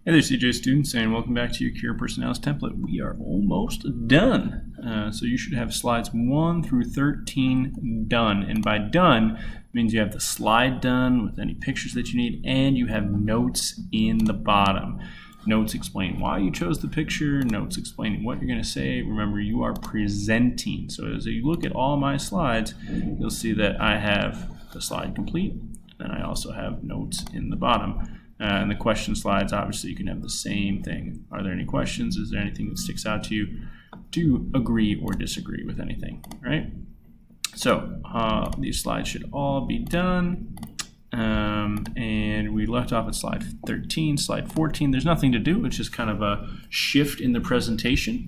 Hey there, CJ students, and welcome back to your Cura Personalis template. We are almost done. So you should have slides 1 through 13 done. And by done, means you have the slide done with any pictures that you need, and you have notes in the bottom. Notes explain why you chose the picture, notes explaining what you're going to say. Remember, you are presenting. So as you look at all my slides, you'll see that I have the slide complete, and I also have notes in the bottom. And the question slides, obviously, you can have the same thing. Are there any questions? Is there anything that sticks out to you? Do you agree or disagree with anything, right? So these slides should all be done. And we left off at slide 13, slide 14. There's nothing to do. It's just kind of a shift in the presentation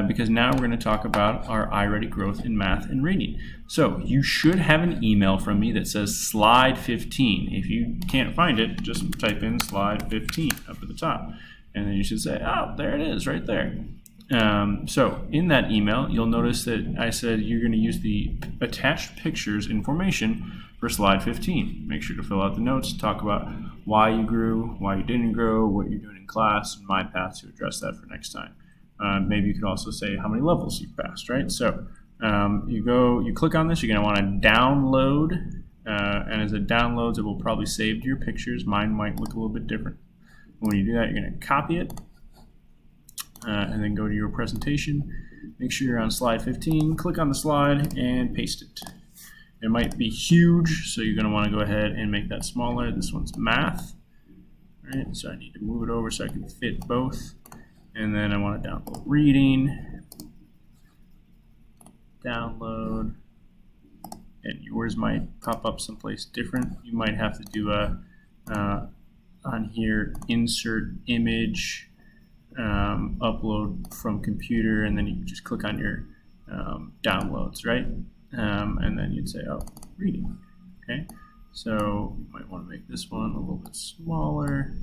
because now we're going to talk about our iReady growth in math and reading. So you should have an email from me that says slide 15. If you can't find it, just type in slide 15 up at the top. And then you should say, oh, there it is right there. So in that email, you'll notice that I said you're going to use the attached pictures information for slide 15. Make sure to fill out the notes, talk about why you grew, why you didn't grow, what you're doing in class, and my path to address that for next time. Maybe you could also say how many levels you've passed, right? So you click on this, you're going to want to download, and as it downloads, it will probably save to your pictures. Mine might look a little bit different. When you do that, you're going to copy it, and then go to your presentation. Make sure you're on slide 15, click on the slide, and paste it. It might be huge, so you're going to want to go ahead and make that smaller. This one's math, right? So I need to move it over so I can fit both. And then I want to download reading, download, and yours might pop up someplace different. You might have to do a, on here, insert image, upload from computer, and then you can just click on your downloads, right? And then you'd say, oh, reading. Okay, so you might want to make this one a little bit smaller.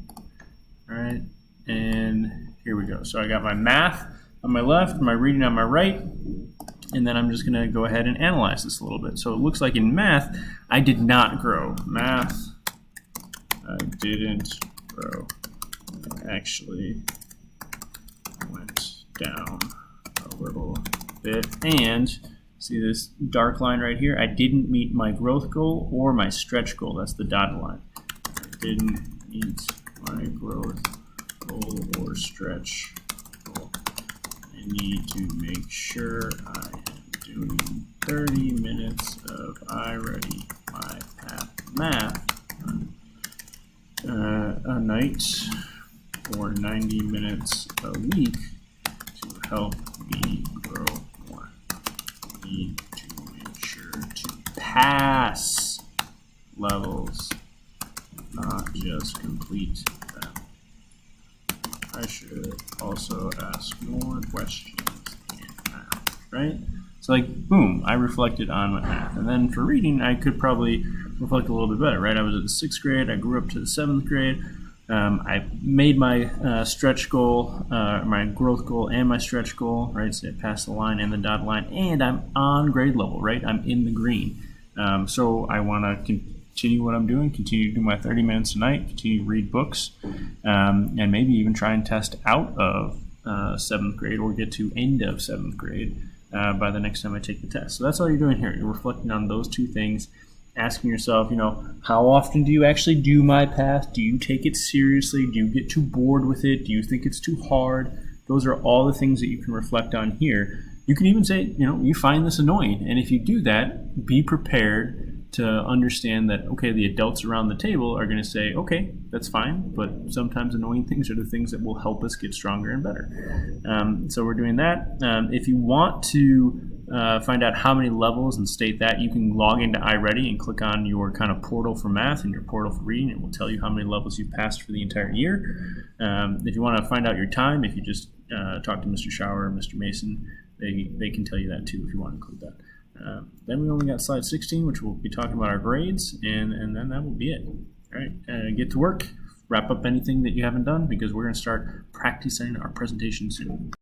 All right, and here we go. So I got my math on my left, my reading on my right, and then I'm just going to go ahead and analyze this a little bit. So it looks like in math, I did not grow. Math, I didn't grow. I actually went down a little bit, and see this dark line right here? I didn't meet my growth goal or my stretch goal. That's the dotted line. I didn't meet my growth goal or stretch goal. I need to make sure I am doing 30 minutes of iReady My Path Math a night or 90 minutes a week to help me grow more. Need to make sure to pass levels, not just complete them. I should also ask more questions in math, right? So like, boom, I reflected on my math. And then for reading, I could probably reflect a little bit better, right? I was at the 6th grade, I grew up to the 7th grade. I made my stretch goal, my growth goal and my stretch goal, right? So I passed the line and the dotted line, and I'm on grade level, right? I'm in the green. So I want to continue what I'm doing, continue to do my 30 minutes a night, continue to read books, and maybe even try and test out of 7th grade or get to end of 7th grade by the next time I take the test. So that's all you're doing here. You're reflecting on those two things, asking yourself, how often do you actually do my path? Do you take it seriously? Do you get too bored with it? Do you think it's too hard? Those are all the things that you can reflect on here. You can even say, you find this annoying. And if you do that, be prepared to understand that, okay, the adults around the table are going to say, okay, that's fine, but sometimes annoying things are the things that will help us get stronger and better. So we're doing that. If you want to find out how many levels and state that, you can log into iReady and click on your kind of portal for math and your portal for reading. It will tell you how many levels you've passed for the entire year. If you want to find out your time, if you just talk to Mr. Shower or Mr. Mason, they can tell you that too if you want to include that. Then we only got slide 16, which we'll be talking about our grades, and then that will be it. All right, get to work, wrap up anything that you haven't done, because we're going to start practicing our presentation soon.